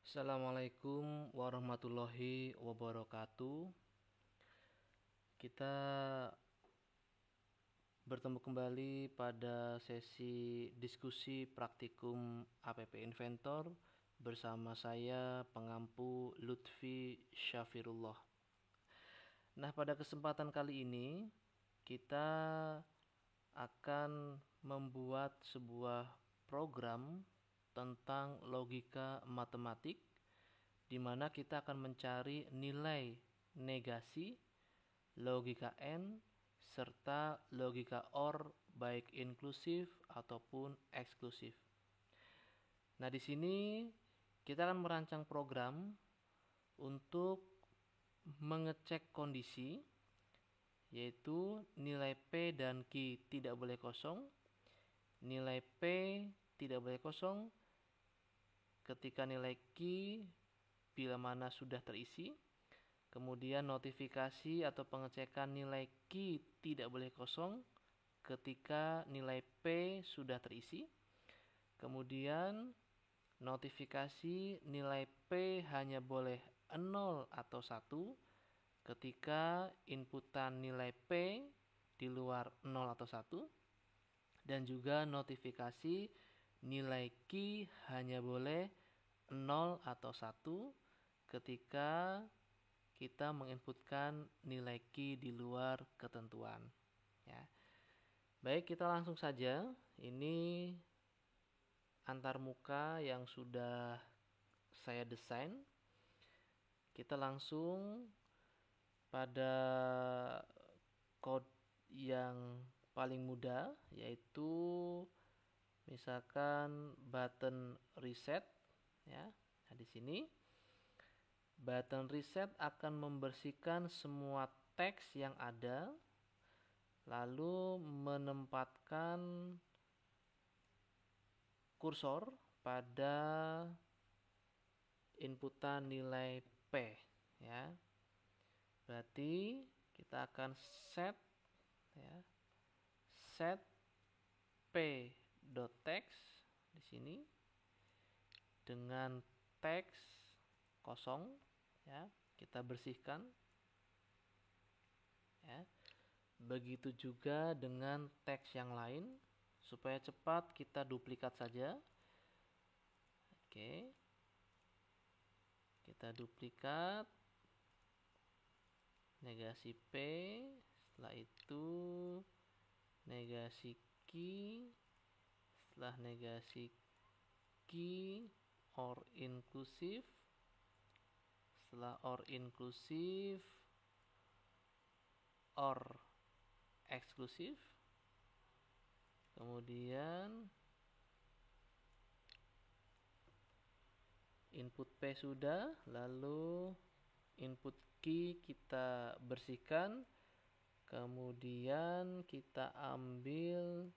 Assalamualaikum warahmatullahi wabarakatuh. Kita bertemu kembali pada sesi diskusi praktikum APP Inventor bersama saya pengampu Lutfi Syafirullah. Nah, pada kesempatan kali ini kita akan membuat sebuah program tentang logika matematik di mana kita akan mencari nilai negasi, logika AND, serta logika OR baik inklusif ataupun eksklusif. Nah, di sini kita akan merancang program untuk mengecek kondisi, yaitu nilai P dan Q tidak boleh kosong, nilai P tidak boleh kosong ketika nilai Q bila mana sudah terisi. Kemudian notifikasi atau pengecekan nilai Q tidak boleh kosong ketika nilai P sudah terisi. Kemudian notifikasi nilai P hanya boleh 0 atau 1 ketika inputan nilai P di luar 0 atau 1. Dan juga notifikasi nilai Q hanya boleh 0 atau 1 ketika kita menginputkan nilai Q di luar ketentuan. Ya. Baik, kita langsung saja. Ini antarmuka yang sudah saya desain. Kita langsung pada code yang paling mudah, yaitu misalkan button reset. Ya. Nah, di sini button reset akan membersihkan semua teks yang ada, lalu menempatkan kursor pada inputan nilai P. Ya. Berarti kita akan set p.text di sini dengan teks kosong. Ya, kita bersihkan. Ya. Begitu juga dengan teks yang lain. Supaya cepat kita duplikat saja. Oke. Kita duplikat negasi P, setelah itu negasi Q, setelah negasi Q OR inklusif. Setelah OR inklusif, OR eksklusif. Kemudian input P sudah, lalu input Q kita bersihkan. Kemudian kita ambil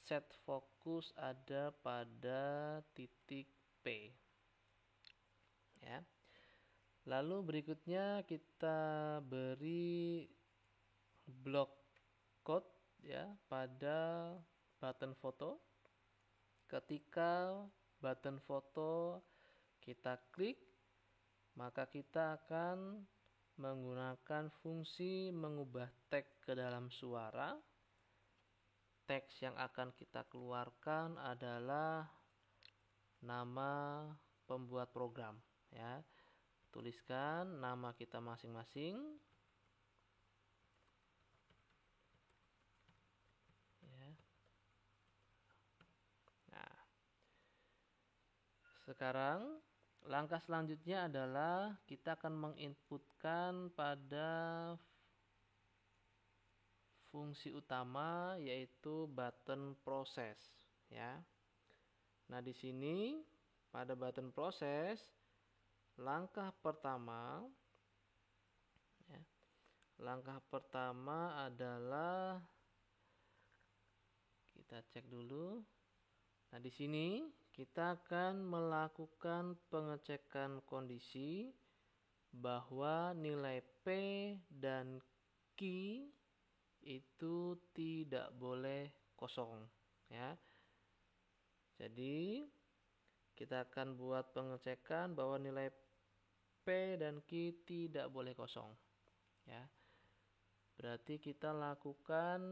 set fokus ada pada titik P. Ya. Lalu berikutnya kita beri blok code ya pada button foto. Ketika button foto kita klik, maka kita akan menggunakan fungsi mengubah teks ke dalam suara. Teks yang akan kita keluarkan adalah nama pembuat program. Ya. Tuliskan nama kita masing-masing. Ya. Nah, sekarang langkah selanjutnya adalah kita akan menginputkan pada fungsi utama, yaitu button proses. Ya. Nah, di sini pada button proses langkah pertama adalah kita cek dulu. Nah, di sini kita akan melakukan pengecekan kondisi bahwa nilai P dan Q itu tidak boleh kosong. Ya. Jadi Kita akan buat pengecekan bahwa nilai P dan Q tidak boleh kosong. Ya. Berarti kita lakukan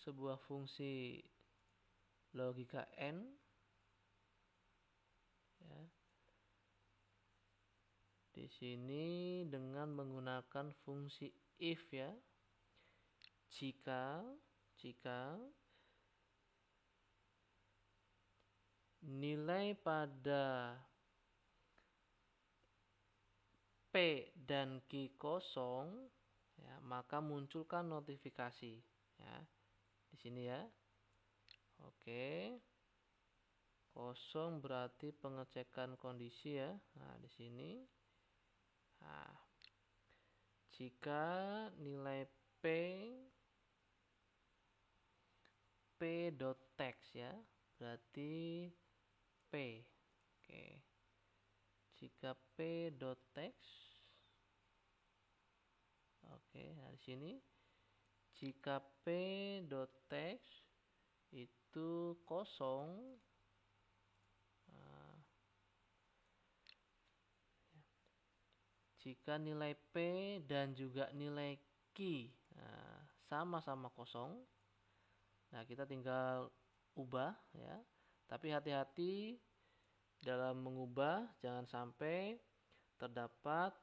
sebuah fungsi logika N. Ya. Di sini dengan menggunakan fungsi if ya. Jika nilai pada P dan Q kosong, ya, maka munculkan notifikasi. Ya, di sini ya. Oke. Kosong berarti pengecekan kondisi ya. Nah, di sini. Nah, jika nilai P.text ya, berarti P. Oke. Jika P.text, oke, nah di sini jika P.text itu kosong, nah, jika nilai P dan juga nilai Q sama-sama kosong, nah kita tinggal ubah ya. Tapi hati-hati dalam mengubah, jangan sampai terdapat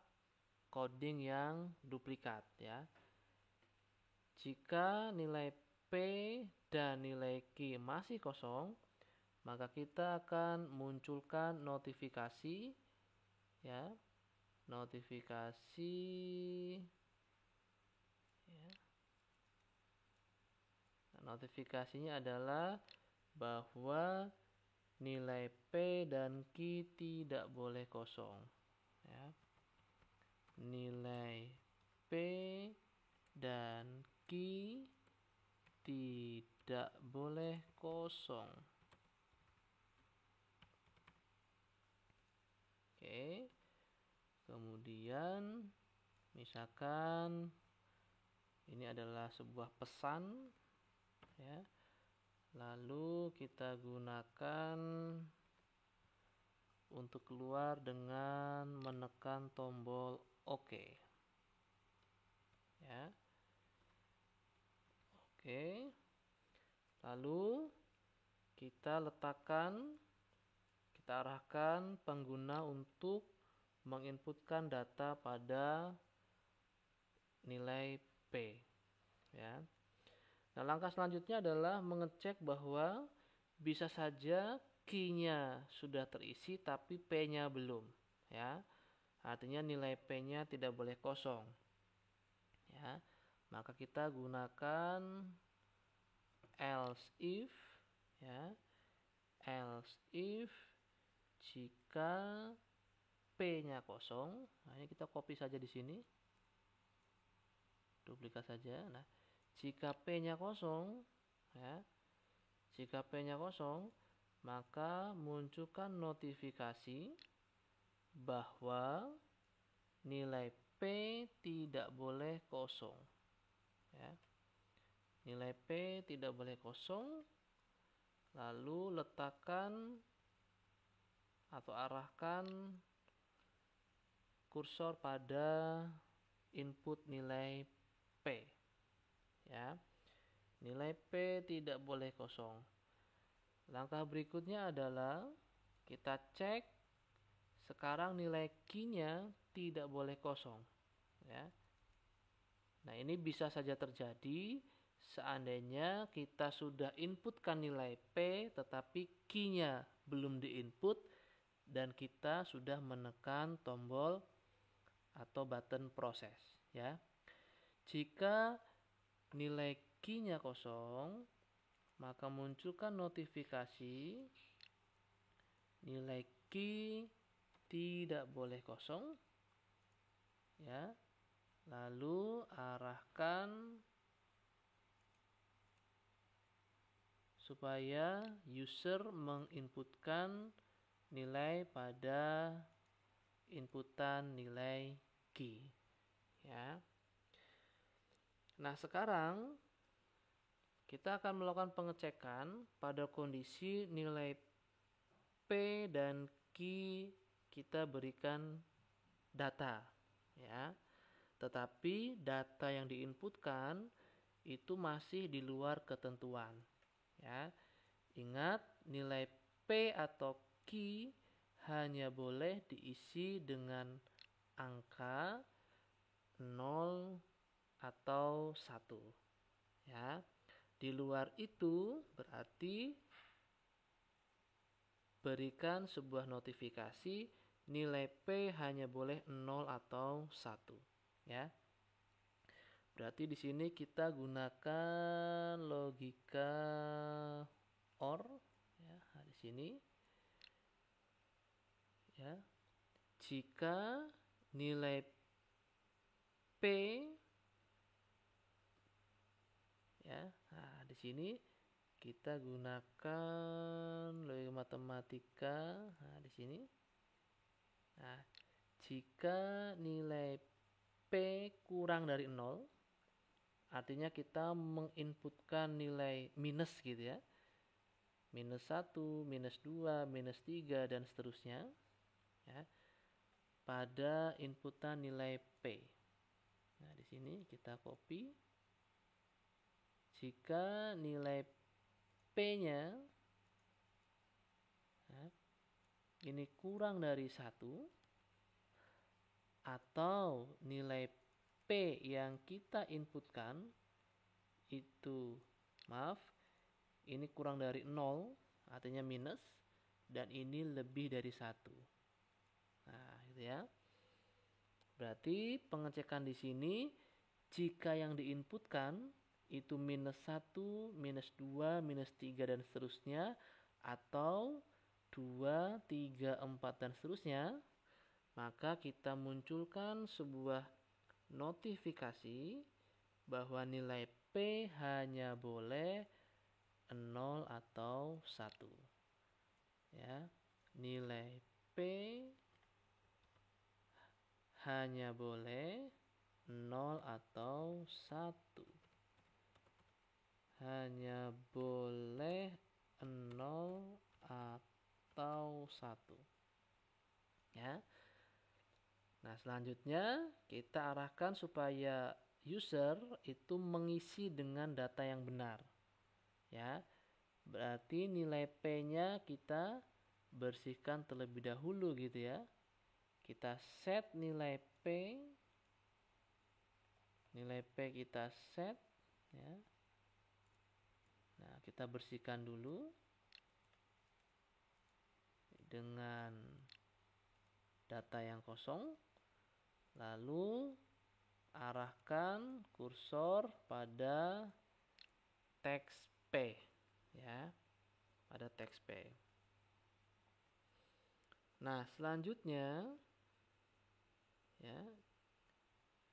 coding yang duplikat ya. Jika nilai P dan nilai Q masih kosong, maka kita akan munculkan notifikasi ya. Notifikasi ya. Notifikasinya adalah bahwa nilai P dan Q tidak boleh kosong ya. Nilai P dan Q tidak boleh kosong. Oke. Kemudian misalkan ini adalah sebuah pesan ya. Lalu kita gunakan untuk keluar dengan menekan tombol OK. Ya. Oke. Lalu kita arahkan pengguna untuk menginputkan data pada nilai P. Ya. Nah, langkah selanjutnya adalah mengecek bahwa bisa saja Q-nya sudah terisi tapi P-nya belum. Ya. Artinya nilai P-nya tidak boleh kosong. Ya. Maka kita gunakan else if ya. Else if jika P-nya kosong, nah ini kita copy saja di sini. Duplikat saja. Nah, jika P-nya kosong ya. Jika P-nya kosong, maka munculkan notifikasi bahwa nilai P tidak boleh kosong. Ya. Nilai P tidak boleh kosong. Lalu letakkan atau arahkan kursor pada input nilai P. Ya. Nilai P tidak boleh kosong. Langkah berikutnya adalah kita cek sekarang nilai Q-nya tidak boleh kosong. Ya. Nah, ini bisa saja terjadi seandainya kita sudah inputkan nilai P tetapi Q-nya belum diinput dan kita sudah menekan tombol atau button proses ya. Jika nilai Q-nya kosong, maka munculkan notifikasi nilai Q tidak boleh kosong ya. Lalu arahkan supaya user menginputkan nilai pada inputan nilai Q ya. Nah, sekarang kita akan melakukan pengecekan pada kondisi nilai P dan Q kita berikan data, ya. Tetapi data yang diinputkan itu masih di luar ketentuan, ya. Ingat, nilai P atau Q hanya boleh diisi dengan angka 0 atau 1, ya. Di luar itu berarti berikan sebuah notifikasi nilai P hanya boleh 0 atau 1, ya. Berarti di sini kita gunakan logika OR, ya. Nah, di sini, ya. Jika nilai P, ya. Nah, di sini kita gunakan logika matematika. Nah, di sini. Nah, jika nilai P kurang dari 0, artinya kita menginputkan nilai minus gitu, ya. Minus 1, minus 2, minus 3, dan seterusnya, ya, pada inputan nilai P. Nah, di sini kita copy. Jika nilai P-nya, ya, ini kurang dari 1, atau nilai P yang kita inputkan itu, ini kurang dari 0, artinya minus, dan ini lebih dari 1. Nah, gitu, ya. Berarti pengecekan di sini, jika yang diinputkan itu minus 1, minus 2, minus 3, dan seterusnya, atau 2, 3, 4, dan seterusnya, maka kita munculkan sebuah notifikasi bahwa nilai P hanya boleh 0 atau 1, ya. Nilai P hanya boleh 0 atau 1. Hanya boleh 0 atau 1, ya. Nah, selanjutnya kita arahkan supaya user itu mengisi dengan data yang benar, ya. Berarti nilai P-nya kita bersihkan terlebih dahulu gitu, ya. Kita set nilai P. Nilai P kita set, ya. Nah, kita bersihkan dulu dengan data yang kosong. Lalu arahkan kursor pada teks P, ya. Pada teks P. Nah, selanjutnya, ya,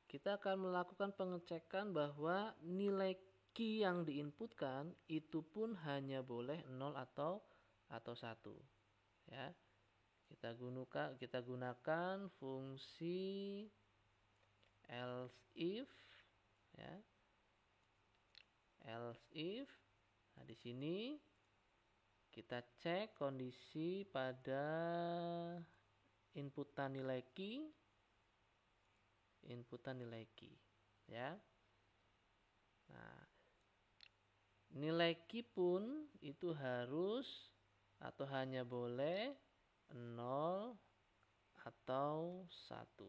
kita akan melakukan pengecekan bahwa nilai Q yang diinputkan itu pun hanya boleh 0 atau 1, ya. Kita gunakan fungsi else if, ya. Else if. Nah, di sini kita cek kondisi pada inputan nilai Q. Inputan nilai Q, ya. Nah, nilai Q pun itu harus atau hanya boleh 0 atau 1.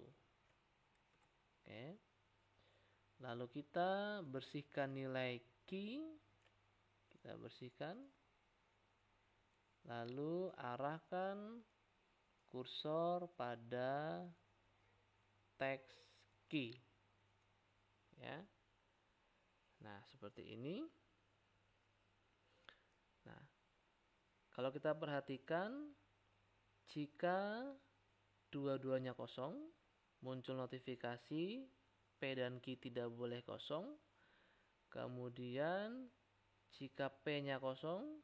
Oke. Lalu kita bersihkan nilai Q. Kita bersihkan. Lalu arahkan kursor pada teks Q, ya. Nah, seperti ini. Nah, kalau kita perhatikan, jika dua-duanya kosong, muncul notifikasi P dan Q tidak boleh kosong. Kemudian jika P-nya kosong,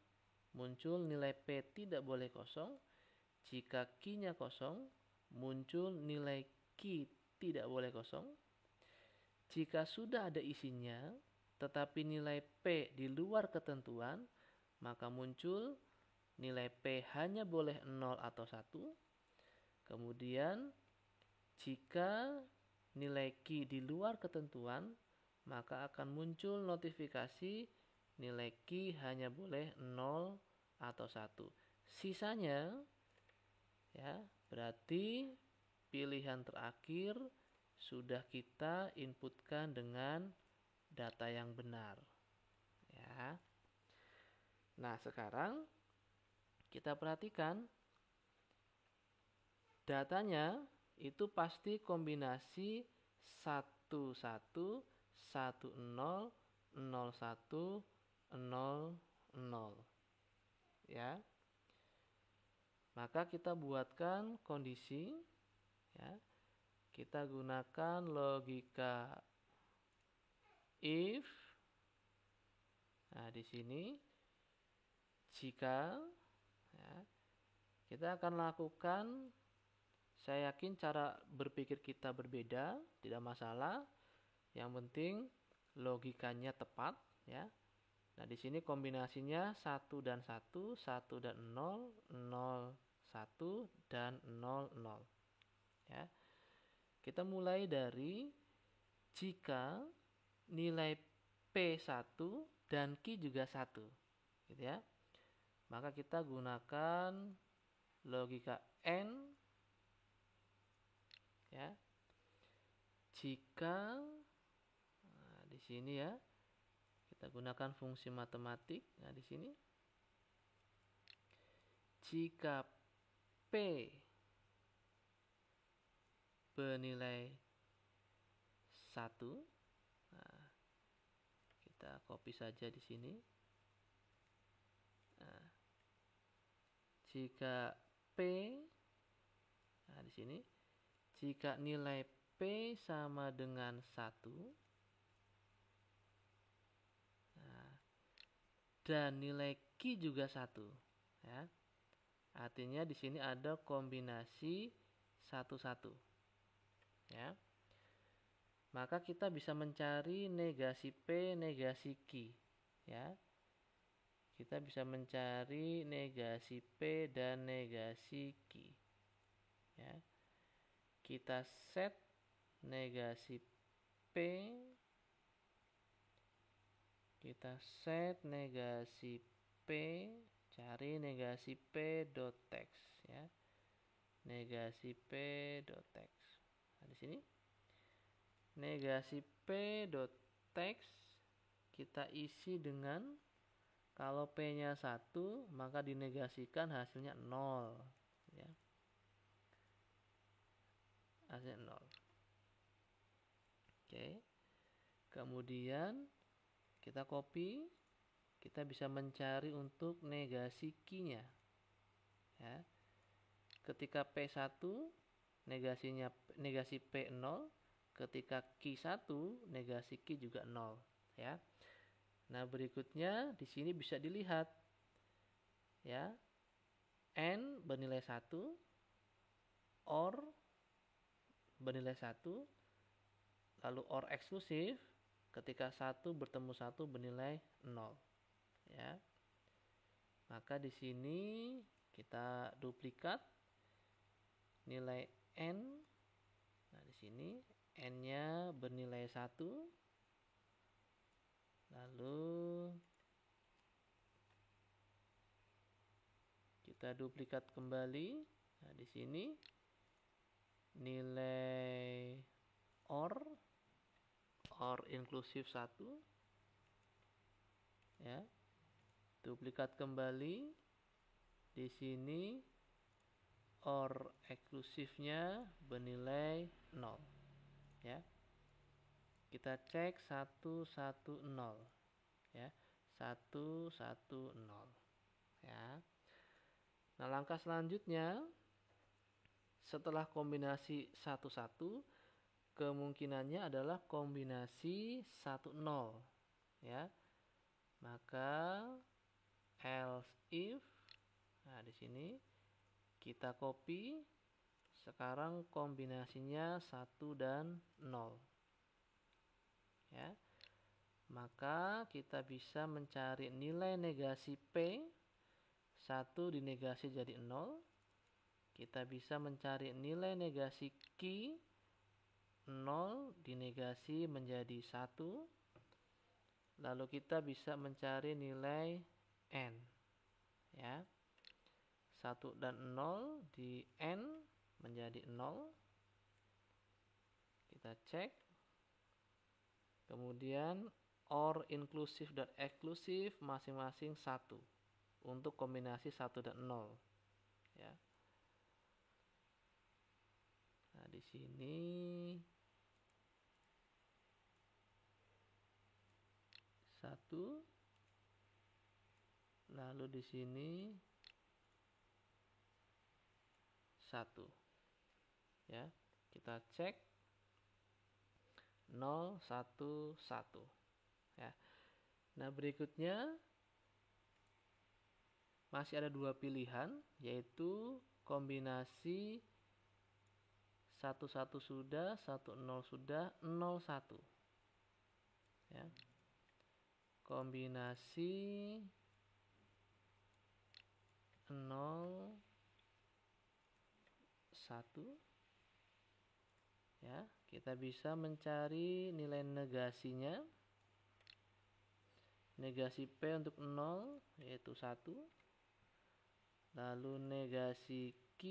muncul nilai P tidak boleh kosong. Jika Q-nya kosong, muncul nilai Q tidak boleh kosong. Jika sudah ada isinya, tetapi nilai P di luar ketentuan, maka muncul nilai P hanya boleh 0 atau 1. Kemudian jika nilai Q di luar ketentuan, maka akan muncul notifikasi nilai Q hanya boleh 0 atau 1. Sisanya ya, berarti pilihan terakhir sudah kita inputkan dengan data yang benar. Ya. Nah, sekarang kita perhatikan datanya itu pasti kombinasi 11, 10, 01, 00. Ya. Maka kita buatkan kondisi, ya. Kita gunakan logika if. Nah, di sini jika, ya, kita akan lakukan, saya yakin cara berpikir kita berbeda, tidak masalah. Yang penting logikanya tepat, ya. Nah, di sini kombinasinya 1 dan 1, 1 dan 0, 0, 1 dan 0, 0. Ya. Kita mulai dari jika nilai P1 dan Q juga 1, gitu ya. Maka kita gunakan logika AND, ya. Jika di sini ya, kita gunakan fungsi matematik. Nah, di sini jika P bernilai 1, nah, kita copy saja di sini. Nah, jika P, nah di sini, jika nilai P sama dengan 1, nah, dan nilai Q juga 1, ya. Artinya di sini ada kombinasi 1, 1. Ya. Maka kita bisa mencari negasi P, negasi Q, ya. Kita bisa mencari negasi P dan negasi Q, ya. Kita set negasi P, kita set negasi P, cari negasi P dot text, ya. Negasi P dot text. Nah, di sini negasi P dot text kita isi dengan, kalau P-nya 1, maka dinegasikan hasilnya 0, ya. Hasilnya 0. Oke. Kemudian kita copy, kita bisa mencari untuk negasi Q-nya. Ya. Ketika P1 negasinya negasi P 0, ketika Q1 negasi Q juga 0, ya. Nah, berikutnya di sini bisa dilihat, ya. N bernilai 1, OR bernilai 1, lalu OR eksklusif ketika 1 bertemu 1 bernilai 0, ya. Maka di sini kita duplikat nilai N. Nah, di sini N-nya bernilai 1. Lalu kita duplikat kembali. Nah, di sini nilai OR inklusif 1, ya. Duplikat kembali. Di sini OR eksklusifnya bernilai 0, ya. Kita cek 1, 1, 0, ya. 1, 1, 0, ya. Nah, langkah selanjutnya setelah kombinasi 1, 1, kemungkinannya adalah kombinasi 1, 0, ya. Maka else if, nah di sini kita copy, sekarang kombinasinya 1 dan 0, ya. Maka kita bisa mencari nilai negasi P 1 dinegasi jadi 0. Kita bisa mencari nilai negasi Q, 0 dinegasi menjadi 1. Lalu kita bisa mencari nilai N. Ya. 1 dan 0 di N menjadi 0. Kita cek. Kemudian OR inklusif dan eksklusif masing-masing 1 untuk kombinasi 1 dan 0. Ya. Nah, di sini satu, lalu di sini 1. Ya, kita cek 0, 1, 1. Ya. Nah, berikutnya masih ada 2 pilihan, yaitu kombinasi 1, 1 sudah, 1, 0 sudah, 0, 1. Ya. Kombinasi 0, 1. Ya, kita bisa mencari nilai negasinya. Negasi P untuk 0 yaitu 1. Lalu negasi Q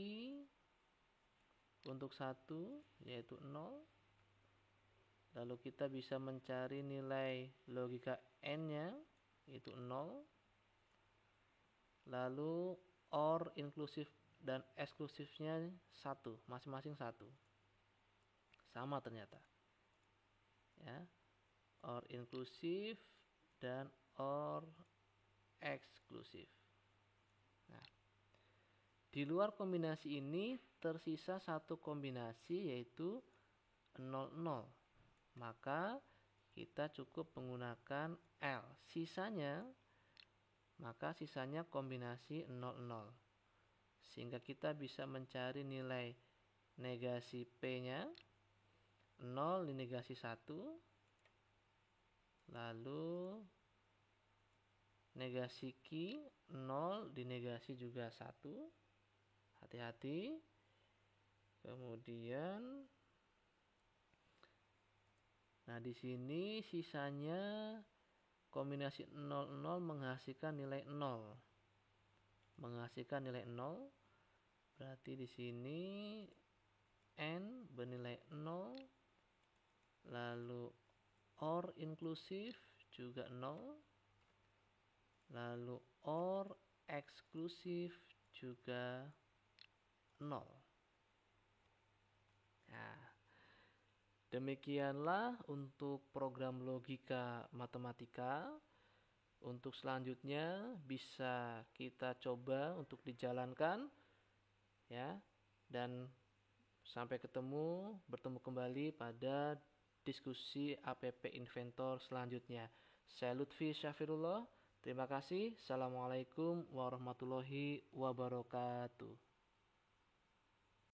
untuk 1 yaitu 0. Lalu kita bisa mencari nilai logika N-nya itu 0. Lalu OR inklusif dan eksklusifnya 1, masing-masing 1. Sama ternyata. Ya. OR inklusif dan OR eksklusif. Nah, di luar kombinasi ini tersisa satu kombinasi yaitu 0, 0. Maka kita cukup menggunakan L. Sisanya kombinasi 0, 0. Sehingga kita bisa mencari nilai negasi P-nya. 0 dinegasi 1. Lalu negasi Q, 0 dinegasi juga 1. Hati-hati. Kemudian nah, di sini sisanya kombinasi 0, 0 menghasilkan nilai 0. Menghasilkan nilai 0. Berarti di sini N bernilai 0. Lalu OR inklusif juga 0. Lalu OR eksklusif juga 0. Nah, demikianlah untuk program logika matematika. Untuk selanjutnya bisa kita coba untuk dijalankan, ya. Dan sampai bertemu kembali pada diskusi APP Inventor selanjutnya. Saya Lutfi Syafirullah. Terima kasih. Assalamualaikum warahmatullahi wabarakatuh.